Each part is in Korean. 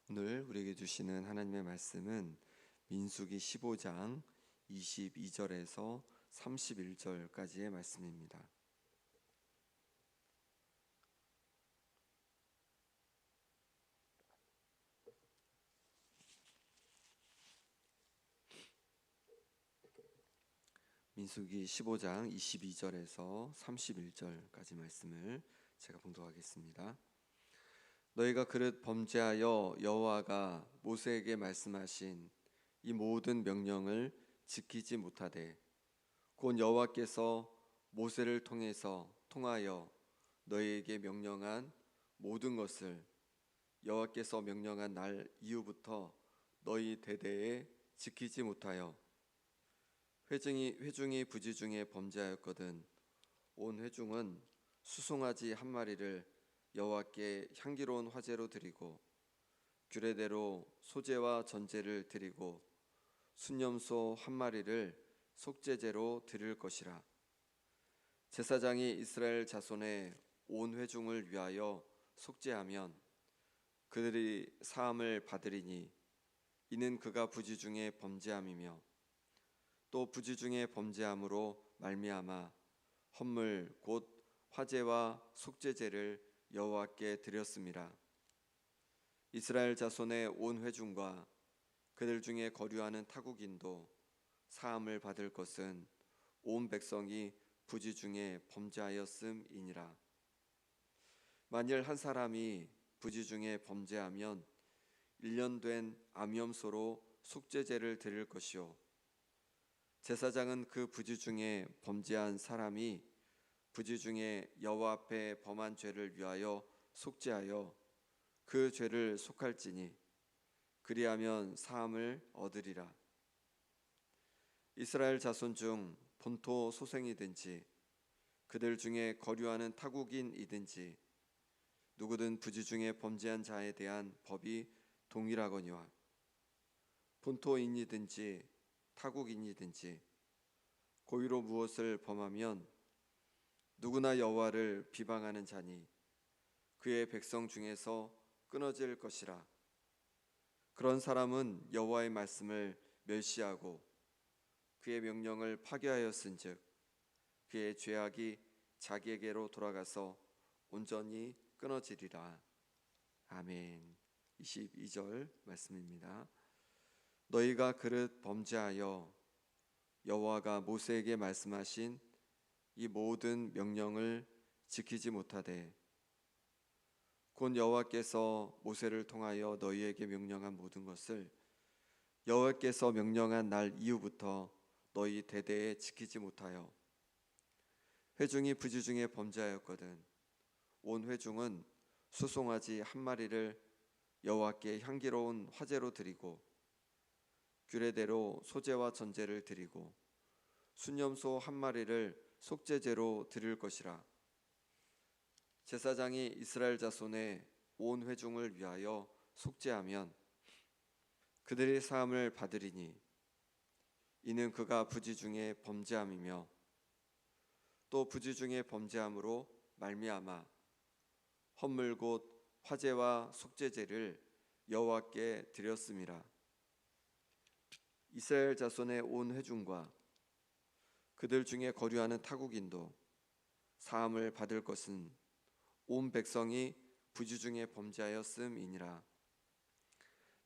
오늘 우리에게 주시는 하나님의 말씀은 민수기 15장 22절에서 31절까지의 말씀입니다. 민수기 15장 22절에서 31절까지 말씀을 제가 봉독하겠습니다. 너희가 그릇 범죄하여 여호와가 모세에게 말씀하신 이 모든 명령을 지키지 못하되 곧 여호와께서 모세를 통하여 너희에게 명령한 모든 것을 여호와께서 명령한 날 이후부터 너희 대대에 지키지 못하여 회중이 부지중에 범죄하였거든 온 회중은 수송아지 한 마리를 여호와께 향기로운 화제로 드리고 규례대로 소제와 전제를 드리고 순념소 한 마리를 속죄제로 드릴 것이라. 제사장이 이스라엘 자손의 온 회중을 위하여 속죄하면 그들이 사함을 받으리니 이는 그가 부지중에 범죄함이며 또 부지중에 범죄함으로 말미암아 헌물 곧 화제와 속죄제를 여호와께 드렸습니다. 이스라엘 자손의 온 회중과 그들 중에 거류하는 타국인도 사함을 받을 것은 온 백성이 부지중에 범죄하였음이니라. 만일 한 사람이 부지중에 범죄하면 1년 된 암염소로 속죄제를 드릴 것이요 제사장은 그 부지중에 범죄한 사람이 부지중에 여호와 앞에 범한 죄를 위하여 속죄하여 그 죄를 속할지니 그리하면 사함을 얻으리라. 이스라엘 자손 중 본토 소생이든지 그들 중에 거류하는 타국인이든지 누구든 부지중에 범죄한 자에 대한 법이 동일하거니와 본토인이든지 타국인이든지 고의로 무엇을 범하면 누구나 여호와를 비방하는 자니 그의 백성 중에서 끊어질 것이라. 그런 사람은 여호와의 말씀을 멸시하고 그의 명령을 파괴하였은즉 그의 죄악이 자기에게로 돌아가서 온전히 끊어지리라. 아멘. 22절 말씀입니다. 너희가 그릇 범죄하여 여호와가 모세에게 말씀하신 이 모든 명령을 지키지 못하되 곧 여호와께서 모세를 통하여 너희에게 명령한 모든 것을 여호와께서 명령한 날 이후부터 너희 대대에 지키지 못하여 회중이 부지중에 범죄하였거든 온 회중은 수송아지 한 마리를 여호와께 향기로운 화제로 드리고 규례대로 소제와 전제를 드리고 순념소 한 마리를 속죄제로 드릴 것이라. 제사장이 이스라엘 자손의 온 회중을 위하여 속죄하면 그들이 사함을 받으리니 이는 그가 부지중에 범죄함이며 또 부지중에 범죄함으로 말미암아 헌물 곧 화제와 속죄제를 여호와께 드렸음이라. 이스라엘 자손의 온 회중과 그들 중에 거류하는 타국인도 사함을 받을 것은 온 백성이 부지중에 범죄하였음이니라.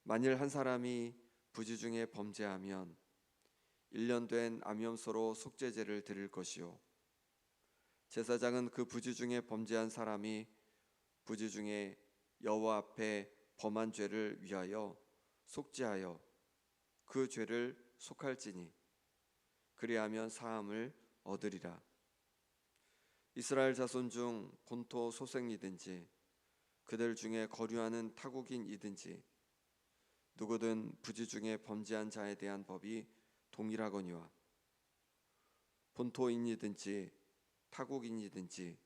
만일 한 사람이 부지중에 범죄하면 1년 된 암염소로 속죄제를 드릴 것이요 제사장은 그 부지중에 범죄한 사람이 부지중에 여호와 앞에 범한 죄를 위하여 속죄하여 그 죄를 속할지니 그리하면 사함을 얻으리라. 이스라엘 자손 중 본토 소생이든지 그들 중에 거류하는 타국인이든지 누구든 부지중에 범죄한 자에 대한 법이 동일하거니와 본토인이든지 타국인이든지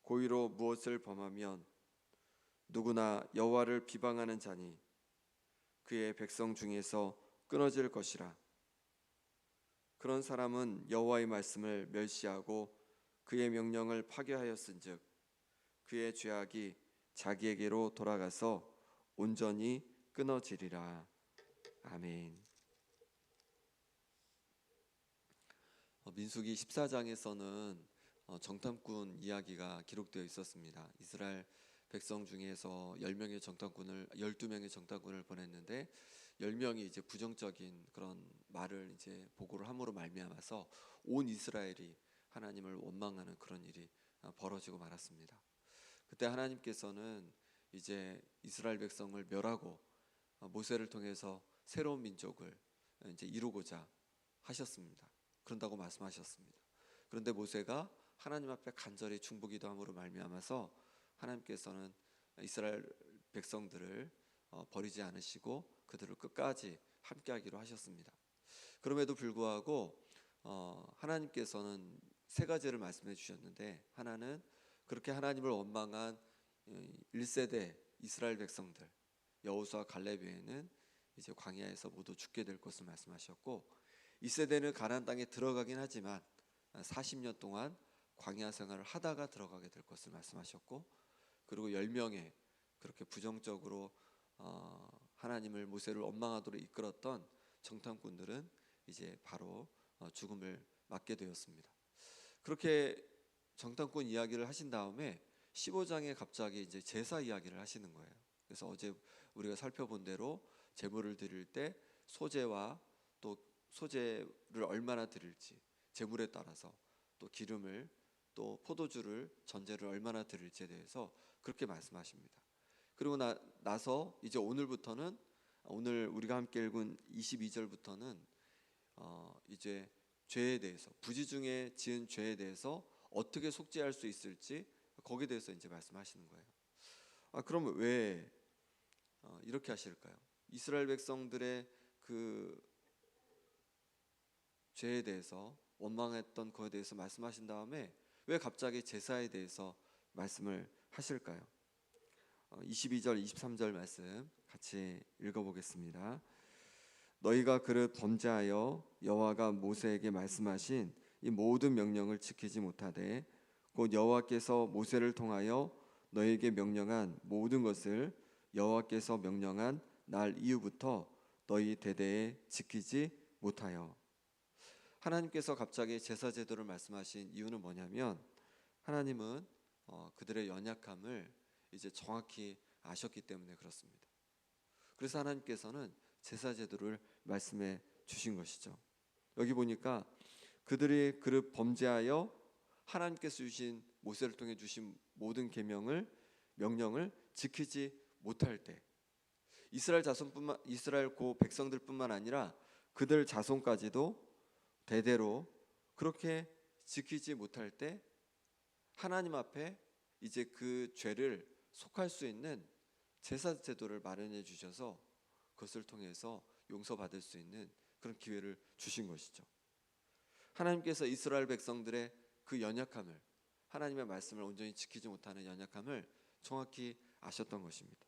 고의로 무엇을 범하면 누구나 여호와를 비방하는 자니 그의 백성 중에서 끊어질 것이라. 그런 사람은 여호와의 말씀을 멸시하고 그의 명령을 파괴하였은즉 그의 죄악이 자기에게로 돌아가서 온전히 끊어지리라. 아멘. 민수기 14장에서는 정탐꾼 이야기가 기록되어 있었습니다. 이스라엘 백성 중에서 12명의 정탐꾼을 보냈는데 10명이 이제 부정적인 그런 말을 이제 보고를 함으로 말미암아서 온 이스라엘이 하나님을 원망하는 그런 일이 벌어지고 말았습니다. 그때 하나님께서는 이제 이스라엘 백성을 멸하고 모세를 통해서 새로운 민족을 이제 이루고자 하셨습니다. 그런다고 말씀하셨습니다. 그런데 모세가 하나님 앞에 간절히 중보기도함으로 말미암아서 하나님께서는 이스라엘 백성들을 버리지 않으시고 그들을 끝까지 함께하기로 하셨습니다. 그럼에도 불구하고 하나님께서는 세 가지를 말씀해 주셨는데, 하나는 그렇게 하나님을 원망한 1세대 이스라엘 백성들 여호수아 갈렙 외에는 이제 광야에서 모두 죽게 될 것을 말씀하셨고, 2세대는 가나안 땅에 들어가긴 하지만 40년 동안 광야 생활을 하다가 들어가게 될 것을 말씀하셨고, 그리고 10명의 그렇게 부정적으로 하나님을 모세를 원망하도록 이끌었던 정탐꾼들은 이제 바로 죽음을 맞게 되었습니다. 그렇게 정탐꾼 이야기를 하신 다음에 15장에 갑자기 이제 제사 이야기를 하시는 거예요. 그래서 어제 우리가 살펴본 대로 제물을 드릴 때 소제와 또 소제를 얼마나 드릴지, 제물에 따라서 또 기름을 또 포도주를 전제를 얼마나 드릴지에 대해서 그렇게 말씀하십니다. 그리고 나서 이제 오늘부터는, 오늘 우리가 함께 읽은 22절부터는 이제 죄에 대해서, 부지 중에 지은 죄에 대해서 어떻게 속죄할 수 있을지 거기에 대해서 이제 말씀하시는 거예요. 그럼 왜 이렇게 하실까요? 이스라엘 백성들의 그 죄에 대해서 원망했던 것에 대해서 말씀하신 다음에 왜 갑자기 제사에 대해서 말씀을 하실까요? 22절 23절 말씀 같이 읽어보겠습니다. 너희가 그릇 범죄하여 여호와가 모세에게 말씀하신 이 모든 명령을 지키지 못하되 곧 여호와께서 모세를 통하여 너희에게 명령한 모든 것을 여호와께서 명령한 날 이후부터 너희 대대에 지키지 못하여. 하나님께서 갑자기 제사 제도를 말씀하신 이유는 뭐냐면, 하나님은 그들의 연약함을 이제 정확히 아셨기 때문에 그렇습니다. 그래서 하나님께서는 제사 제도를 말씀해 주신 것이죠. 여기 보니까 그들이 그릇 범죄하여 하나님께서 주신, 모세를 통해 주신 모든 명령을 지키지 못할 때, 이스라엘 백성들뿐만 아니라 그들 자손까지도 대대로 그렇게 지키지 못할 때 하나님 앞에 이제 그 죄를 속할 수 있는 제사 제도를 마련해 주셔서 그것을 통해서 용서받을 수 있는 그런 기회를 주신 것이죠. 하나님께서 이스라엘 백성들의 그 연약함을, 하나님의 말씀을 온전히 지키지 못하는 연약함을 정확히 아셨던 것입니다.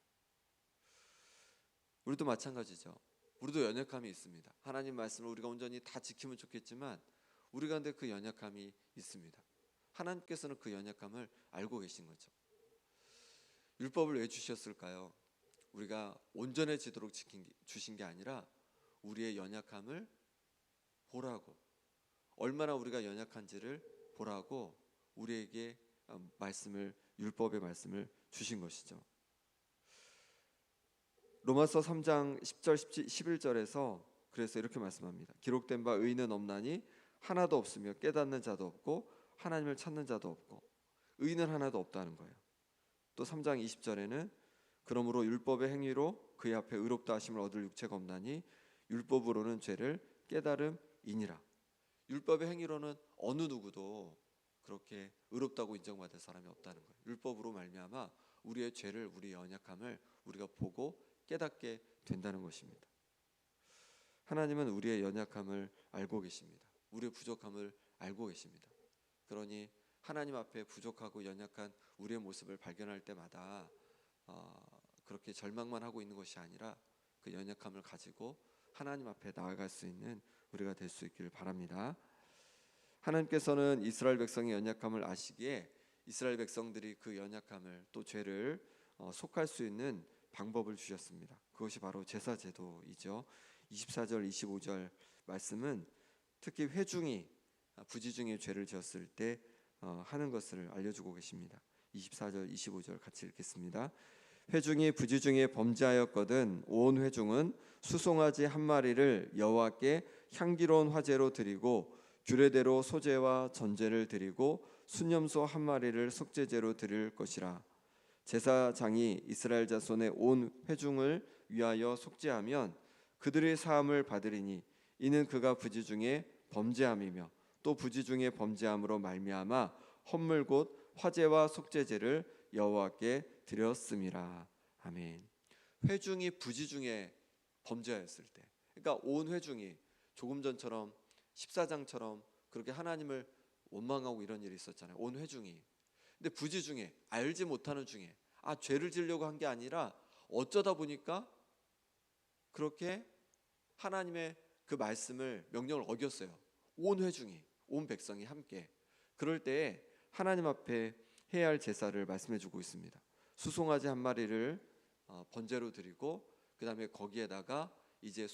우리도 마찬가지죠. 우리도 연약함이 있습니다. 하나님 말씀을 우리가 온전히 다 지키면 좋겠지만 우리 가운데 그 연약함이 있습니다. 하나님께서는 그 연약함을 알고 계신 거죠. 율법을 왜 주셨을까요? 우리가 온전해지도록 주신 게 아니라 우리의 연약함을 보라고, 얼마나 우리가 연약한지를 보라고 우리에게 율법의 말씀을 주신 것이죠. 로마서 3장 10절 11절에서 그래서 이렇게 말씀합니다. 기록된 바 의인은 없나니 하나도 없으며 깨닫는 자도 없고 하나님을 찾는 자도 없고. 의인은 하나도 없다는 거예요. 또 3장 20절에는 그러므로 율법의 행위로 그의 앞에 의롭다 하심을 얻을 육체가 없나니 율법으로는 죄를 깨달음이니라. 율법의 행위로는 어느 누구도 그렇게 의롭다고 인정받을 사람이 없다는 거예요. 율법으로 말미암아 우리의 죄를, 우리의 연약함을 우리가 보고 깨닫게 된다는 것입니다. 하나님은 우리의 연약함을 알고 계십니다. 우리의 부족함을 알고 계십니다. 그러니 하나님 앞에 부족하고 연약한 우리의 모습을 발견할 때마다 그렇게 절망만 하고 있는 것이 아니라 그 연약함을 가지고 하나님 앞에 나아갈 수 있는 우리가 될 수 있기를 바랍니다. 하나님께서는 이스라엘 백성의 연약함을 아시기에 이스라엘 백성들이 그 연약함을, 또 죄를 속할 수 있는 방법을 주셨습니다. 그것이 바로 제사 제도이죠. 24절 25절 말씀은 특히 회중이 부지중에 죄를 지었을 때 하는 것을 알려주고 계십니다. 24절 25절 같이 읽겠습니다. 회중이 부지중에 범죄하였거든 온 회중은 수송아지 한 마리를 여호와께 향기로운 화제로 드리고 규례대로 소제와 전제를 드리고 순염소 한 마리를 속죄제로 드릴 것이라. 제사장이 이스라엘 자손의 온 회중을 위하여 속죄하면 그들의 사함을 받으리니 이는 그가 부지중에 범죄함이며 또 부지중에 범죄함으로 말미암아 헌물 곧 화제와 속죄제를 여호와께 드렸음이라. 아멘. 회중이 부지중에 범죄하였을 때, 그러니까 온 회중이 조금 전처럼 14장처럼 그렇게 하나님을 원망하고 이런 일이 있었잖아요. 온 회중이. 근데 부지중에 알지 못하는 중에 죄를 지으려고 한 게 아니라 어쩌다 보니까 그렇게 하나님의 그 말씀을 명령을 어겼어요. 온 회중이, 온 백성이 함께. 그럴 때에 하나님 앞에 해야 할 제사를 말씀해 주고 있습니다. 수송아지 한 마리를 번제로 드리고 그 다음에 거기에다가 이제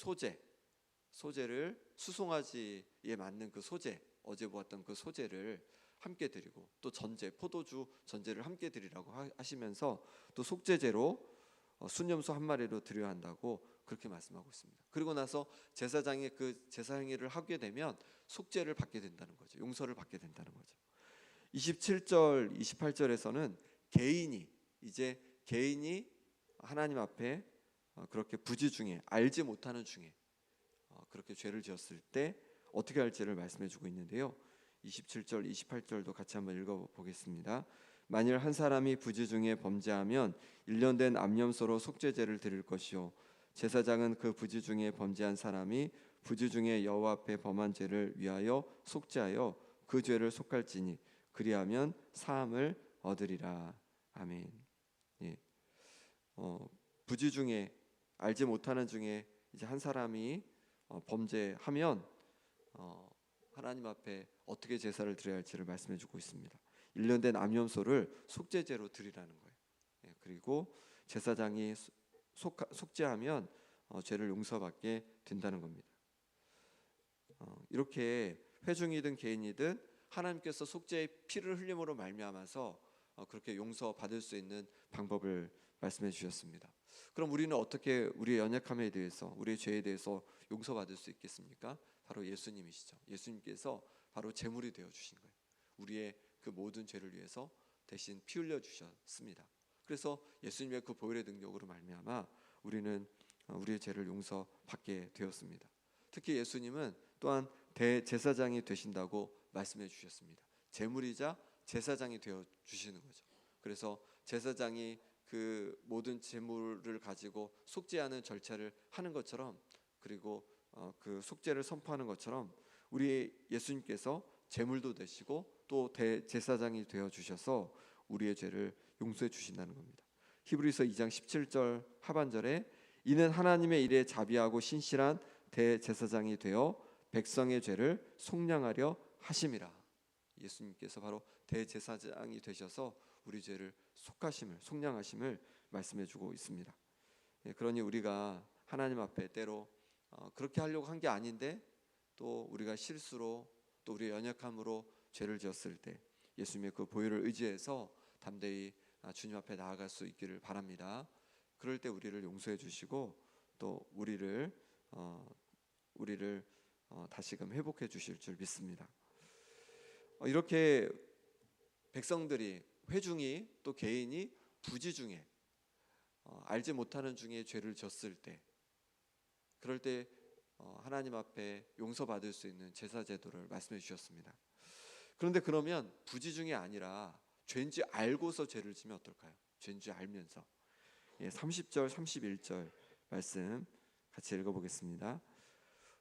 소제를 수송아지에 맞는 그 소제, 어제 보았던 그 소제를 함께 드리고 또 전제, 포도주 전제를 함께 드리라고 하시면서 또 속죄제로 순염소 한 마리로 드려야 한다고 그렇게 말씀하고 있습니다. 그리고 나서 제사장이 그 제사 행위를 하게 되면 속죄를 받게 된다는 거죠. 용서를 받게 된다는 거죠. 27절, 28절에서는 개인이 하나님 앞에 그렇게 부지중에 알지 못하는 중에 그렇게 죄를 지었을 때 어떻게 할지를 말씀해 주고 있는데요. 27절, 28절도 같이 한번 읽어보겠습니다. 만일 한 사람이 부지중에 범죄하면 1년 된 암염소로 속죄제를 드릴 것이요 제사장은 그 부지중에 범죄한 사람이 부지중에 여호와 앞에 범한 죄를 위하여 속죄하여 그 죄를 속할지니 그리하면 사함을 얻으리라. 아멘. 예. 부지중에 알지 못하는 중에 이제 한 사람이 범죄하면 하나님 앞에 어떻게 제사를 드려야 할지를 말씀해 주고 있습니다. 1년 된 암염소를 속죄제로 드리라는 거예요. 예, 그리고 제사장이 속죄하면 죄를 용서받게 된다는 겁니다. 이렇게 회중이든 개인이든 하나님께서 속죄의 피를 흘림으로 말미암아서 그렇게 용서받을 수 있는 방법을 말씀해 주셨습니다. 그럼 우리는 어떻게 우리의 연약함에 대해서, 우리의 죄에 대해서 용서받을 수 있겠습니까? 바로 예수님이시죠. 예수님께서 바로 제물이 되어 주신 거예요. 우리의 그 모든 죄를 위해서 대신 피 흘려 주셨습니다. 그래서 예수님의 그 보혈의 능력으로 말미암아 우리는 우리의 죄를 용서받게 되었습니다. 특히 예수님은 또한 대제사장이 되신다고 말씀해 주셨습니다. 제물이자 제사장이 되어 주시는 거죠. 그래서 제사장이 그 모든 제물을 가지고 속죄하는 절차를 하는 것처럼, 그리고 그 속죄를 선포하는 것처럼 우리 예수님께서 제물도 되시고 또 대제사장이 되어 주셔서 우리의 죄를 용서해 주신다는 겁니다. 히브리서 2장 17절 하반절에 이는 하나님의 일에 자비하고 신실한 대제사장이 되어 백성의 죄를 속량하려 하심이라. 예수님께서 바로 대제사장이 되셔서 우리 죄를 속량하심을 말씀해 주고 있습니다. 그러니 우리가 하나님 앞에 때로 그렇게 하려고 한 게 아닌데 또 우리가 실수로 또 우리의 연약함으로 죄를 지었을 때 예수님의 그 보혈을 의지해서 담대히 주님 앞에 나아갈 수 있기를 바랍니다. 그럴 때 우리를 용서해 주시고 또 우리를 다시금 회복해 주실 줄 믿습니다. 이렇게 백성들이, 회중이 또 개인이 부지중에 알지 못하는 중에 죄를 졌을 때, 그럴 때 하나님 앞에 용서받을 수 있는 제사 제도를 말씀해 주셨습니다. 그런데 그러면 부지중에 아니라 죄인지 알고서 죄를 지면 어떨까요? 죄인지 알면서. 30절 31절 말씀 같이 읽어보겠습니다.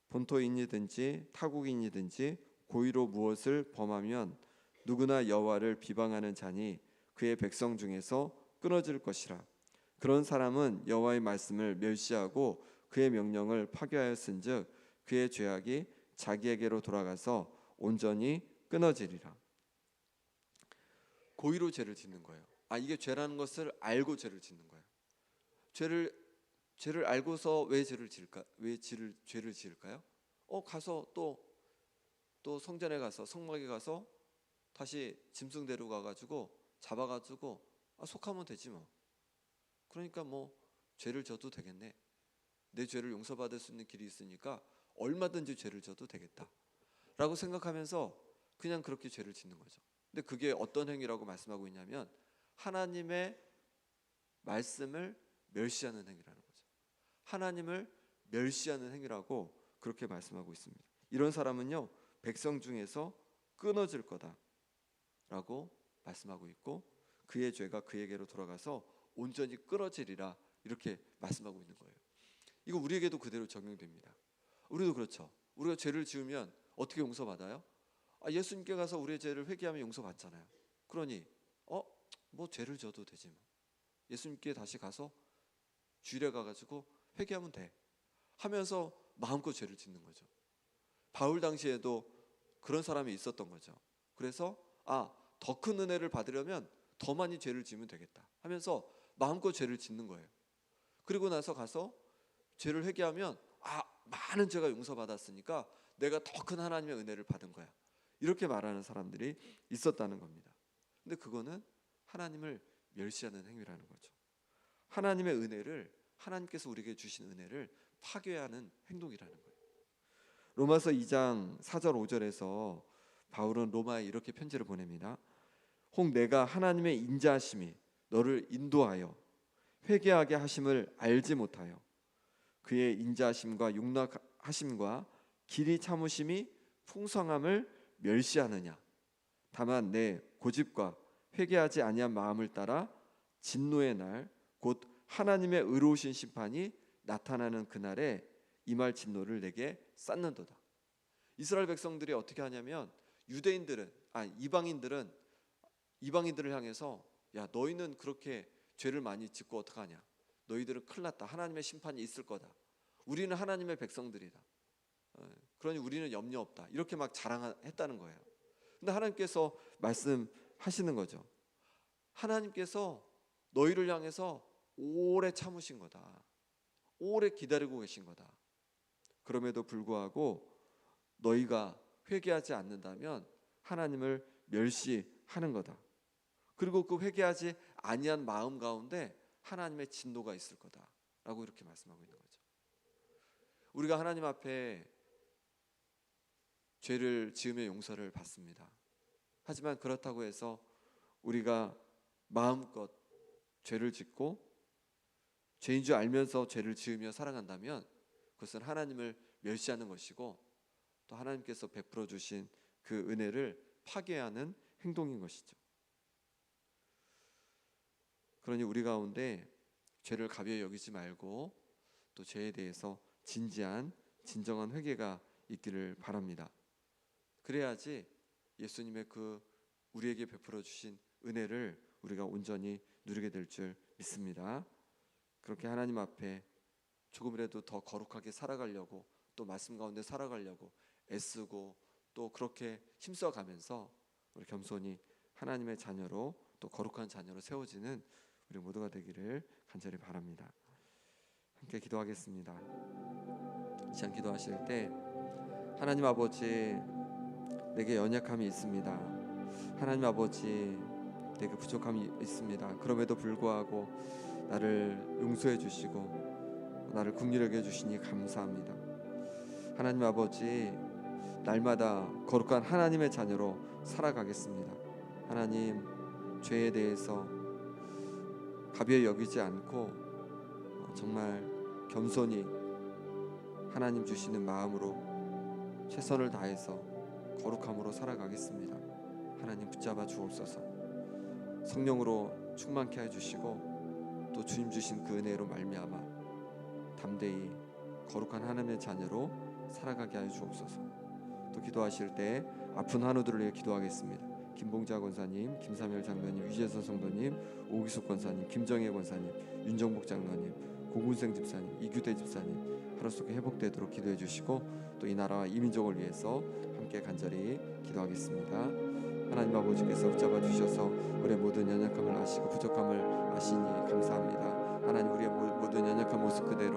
본토인이든지 타국인이든지 고의로 무엇을 범하면 누구나 여호와를 비방하는 자니 그의 백성 중에서 끊어질 것이라. 그런 사람은 여호와의 말씀을 멸시하고 그의 명령을 파괴하였은즉 그의 죄악이 자기에게로 돌아가서 온전히 끊어지리라. 고의로 죄를 짓는 거예요. 이게 죄라는 것을 알고 죄를 짓는 거예요. 죄를 알고서 왜 죄를 지을까? 왜 죄를 지을까요? 가서 또 성전에 가서 성막에 가서 다시 짐승 데리고 가가지고 잡아가지고 속하면 되지 뭐. 그러니까 뭐 죄를 져도 되겠네. 내 죄를 용서받을 수 있는 길이 있으니까 얼마든지 죄를 져도 되겠다라고 생각하면서 그냥 그렇게 죄를 짓는 거죠. 근데 그게 어떤 행위라고 말씀하고 있냐면 하나님의 말씀을 멸시하는 행위라는 거죠. 하나님을 멸시하는 행위라고 그렇게 말씀하고 있습니다. 이런 사람은요 백성 중에서 끊어질 거다라고 말씀하고 있고 그의 죄가 그에게로 돌아가서 온전히 끊어지리라 이렇게 말씀하고 있는 거예요. 이거 우리에게도 그대로 적용됩니다. 우리도 그렇죠. 우리가 죄를 지으면 어떻게 용서받아요? 예수님께 가서 우리의 죄를 회개하면 용서받잖아요. 그러니 뭐 죄를 져도 되지 뭐. 예수님께 다시 가서 주일에 가가지고 회개하면 돼 하면서 마음껏 죄를 짓는 거죠. 바울 당시에도 그런 사람이 있었던 거죠. 그래서 더 큰 은혜를 받으려면 더 많이 죄를 지으면 되겠다 하면서 마음껏 죄를 짓는 거예요. 그리고 나서 가서 죄를 회개하면 많은 죄가 용서받았으니까 내가 더 큰 하나님의 은혜를 받은 거야 이렇게 말하는 사람들이 있었다는 겁니다. 근데 그거는 하나님을 멸시하는 행위라는 거죠. 하나님의 은혜를 하나님께서 우리에게 주신 은혜를 파괴하는 행동이라는 거예요. 로마서 2장 4절 5절에서 바울은 로마에 이렇게 편지를 보냅니다. 혹 내가 하나님의 인자하심이 너를 인도하여 회개하게 하심을 알지 못하여 그의 인자하심과 용납하심과 길이 참으심이 풍성함을 멸시하느냐. 다만 내 고집과 회개하지 아니한 마음을 따라 진노의 날 곧 하나님의 의로우신 심판이 나타나는 그날에 임할 진노를 내게 쌓는도다. 이스라엘 백성들이 어떻게 하냐면 이방인들을 향해서 야 너희는 그렇게 죄를 많이 짓고 어떡하냐. 너희들은 큰일 났다. 하나님의 심판이 있을 거다. 우리는 하나님의 백성들이다. 그러니 우리는 염려 없다. 이렇게 막 자랑했다는 거예요. 근데 하나님께서 말씀하시는 거죠. 하나님께서 너희를 향해서 오래 참으신 거다. 오래 기다리고 계신 거다. 그럼에도 불구하고 너희가 회개하지 않는다면 하나님을 멸시하는 거다. 그리고 그 회개하지 아니한 마음 가운데 하나님의 진노가 있을 거다라고 이렇게 말씀하고 있는 거죠. 우리가 하나님 앞에 죄를 지으며 용서를 받습니다. 하지만 그렇다고 해서 우리가 마음껏 죄를 짓고 죄인 줄 알면서 죄를 지으며 살아간다면 그것은 하나님을 멸시하는 것이고 또 하나님께서 베풀어 주신 그 은혜를 파괴하는 행동인 것이죠. 그러니 우리 가운데 죄를 가벼이 여기지 말고 또 죄에 대해서 진정한 회개가 있기를 바랍니다. 그래야지 예수님의 그 우리에게 베풀어 주신 은혜를 우리가 온전히 누리게 될 줄 믿습니다. 그렇게 하나님 앞에 조금이라도 더 거룩하게 살아가려고 또 말씀 가운데 살아가려고 애쓰고 또 그렇게 힘써가면서 우리 겸손히 하나님의 자녀로 또 거룩한 자녀로 세워지는 우리 모두가 되기를 간절히 바랍니다. 함께 기도하겠습니다. 이 시간 기도하실 때 하나님 아버지 내게 연약함이 있습니다. 하나님 아버지 내게 부족함이 있습니다. 그럼에도 불구하고 나를 용서해 주시고 나를 긍휼히 여겨 주시니 감사합니다. 하나님 아버지 날마다 거룩한 하나님의 자녀로 살아가겠습니다. 하나님 죄에 대해서 가벼이 여기지 않고 정말 겸손히 하나님 주시는 마음으로 최선을 다해서 거룩함으로 살아가겠습니다. 하나님 붙잡아 주옵소서. 성령으로 충만케 해주시고 또 주님 주신 그 은혜로 말미암아 담대히 거룩한 하나님의 자녀로 살아가게 하여 주옵소서. 또 기도하실 때 아픈 한우들을 위해 기도하겠습니다. 김봉자 권사님, 김사멸 장로님, 유재선 성도님, 오기숙 권사님, 김정혜 권사님, 윤정복 장로님, 고군생 집사님, 이규대 집사님 하루속에 회복되도록 기도해 주시고 또 이 나라와 이 민족을 위해서 함께 간절히 기도하겠습니다. 하나님 아버지께서 붙잡아 주셔서 우리의 모든 연약함을 아시고 부족함을 아시니 감사합니다. 하나님 우리의 모든 연약한 모습 그대로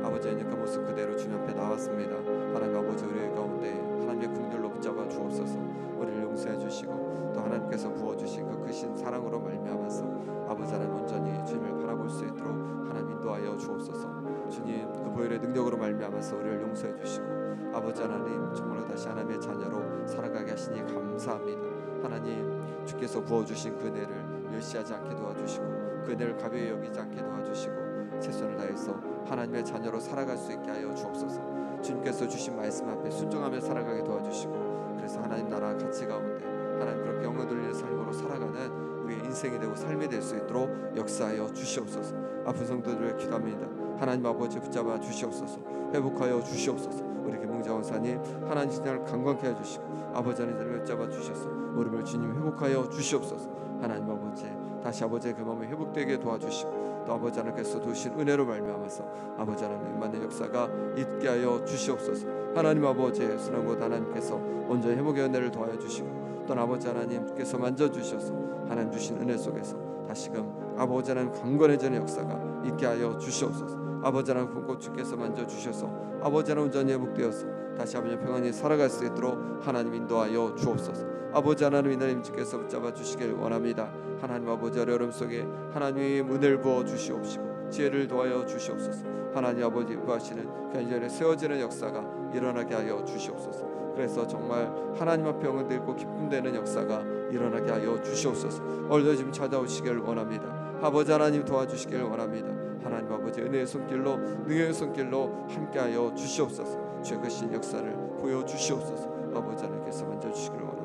아버지 연약한 모습 그대로 주님 앞에 나왔습니다. 하나님 아버지 우리 가운데 하나님의 긍휼로 붙잡아 주옵소서. 우리를 용서해 주시고 또 하나님께서 부어주신 그 크신 사랑으로 말미암아서 아버지 하나님 온전히 주님을 바라볼 수 있도록 하나님 인도하여 주옵소서. 주님 그 보혈의 능력으로 말미암아서 우리를 용서해 주시고 아버지 하나님 정말로 다시 하나님의 자녀로 살아가게 하시니 감사합니다. 하나님 주께서 부어주신 그 은혜를 멸시하지 않게 도와주시고 그 은혜를 가벼이 여기지 않게 도와주시고 최선을 다해서 하나님의 자녀로 살아갈 수 있게 하여 주옵소서. 주님께서 주신 말씀 앞에 순종하며 살아가게 도와주시고 그래서 하나님 나라 가치 가운데 하나님 그렇게 영광 돌리는 삶으로 살아가는 우리의 인생이 되고 삶이 될 수 있도록 역사하여 주시옵소서. 아픈 성도들을 기도합니다. 하나님 아버지 붙잡아 주시옵소서. 회복하여 주시옵소서. 우리 김웅자 원사님 하나님 진짜를 강건케 해주시고 아버지 하나님을 붙잡아 주셔서 무릎을 주님 회복하여 주시옵소서. 하나님 아버지 다시 아버지의 그 마음이 회복되게 도와주시고 또 아버지 하나님께서 두신 은혜로 말미암아서 아버지 하나님만의 역사가 있게 하여 주시옵소서. 하나님 아버지의 순환과 하나님께서 온전히 회복의 은혜를 도와여 주시고 또 아버지 하나님께서 만져주셔서 하나님 주신 은혜 속에서 다시금 아버지 하나님 강건해지는 역사가 있게 하여 주시옵소서. 아버지 하나님 품고 주께서 만져주셔서 아버지 하나님 온전히 회복되어서 다시 아버지 평안히 살아갈 수 있도록 하나님 인도하여 주옵소서. 아버지 하나님 하나님 주께서 붙잡아 주시길 원합니다. 하나님 아버지 어려움 속에 하나님의 은혜를 부어 주시옵시고 지혜를 도하여 주시옵소서. 하나님 아버지 구하시는 현실에 세워지는 역사가 일어나게 하여 주시옵소서. 그래서 정말 하나님 앞에 영광 들고 기쁨 되는 역사가 일어나게 하여 주시옵소서. 오늘도 지금 찾아오시길 원합니다. 아버지 하나님 도와주시길 원합니다. 하나님 아버지 은혜의 손길로 능력의 손길로 함께하여 주시옵소서. 주의 크신 역사를 보여주시옵소서. 아버지 하나님께서 만져주시기를 원합니다.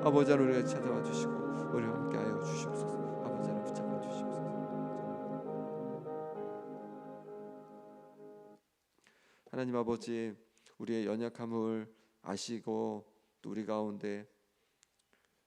아버지 하나님 우리가 찾아와 주시고 우리와 함께하여 주시옵소서. 아버지 하나님 붙잡아 주시옵소서. 하나님 아버지 우리의 연약함을 아시고 또 우리 가운데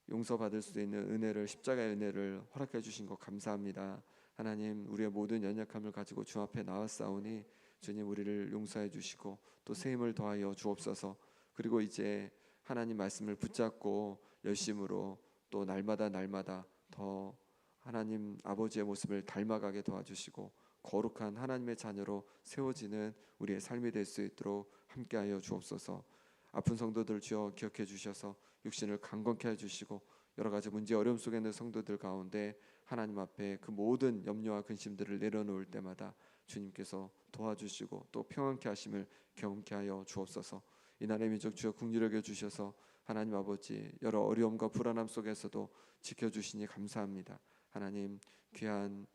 용서받을 수 있는 은혜를 십자가의 은혜를 허락해 주신 것 감사합니다. 하나님 우리의 모든 연약함을 가지고 주 앞에 나왔사오니 주님 우리를 용서해 주시고 또 새 힘을 더하여 주옵소서. 그리고 이제 하나님 말씀을 붙잡고 열심으로 또 날마다 더 하나님 아버지의 모습을 닮아가게 도와주시고 거룩한 하나님의 자녀로 세워지는 우리의 삶이 될 수 있도록 함께하여 주옵소서. 아픈 성도들 주여 기억해 주셔서 육신을 강건케 해주시고 여러 가지 문제 어려움 속에 있는 성도들 가운데 하나님 앞에 그 모든 염려와 근심들을 내려놓을 때마다 주님께서 도와주시고 또 평안케 하심을 경험케 하여 주옵소서. 이 나라의 민족 주여 긍휼히 여겨 주셔서 하나님 아버지 여러 어려움과 불안함 속에서도 지켜주시니 감사합니다. 하나님 귀한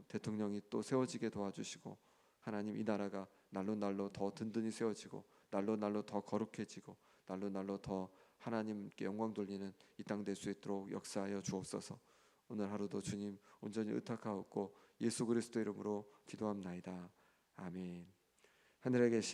대통령이 또 세워지게 도와주시고 하나님 이 나라가 날로 더 든든히 세워지고 날로 더 거룩해지고 날로 더 하나님께 영광 돌리는 이 땅 될 수 있도록 역사하여 주옵소서. 오늘 하루도 주님 온전히 의탁하옵고 예수 그리스도 이름으로 기도합나이다. 아멘. 하늘에 계신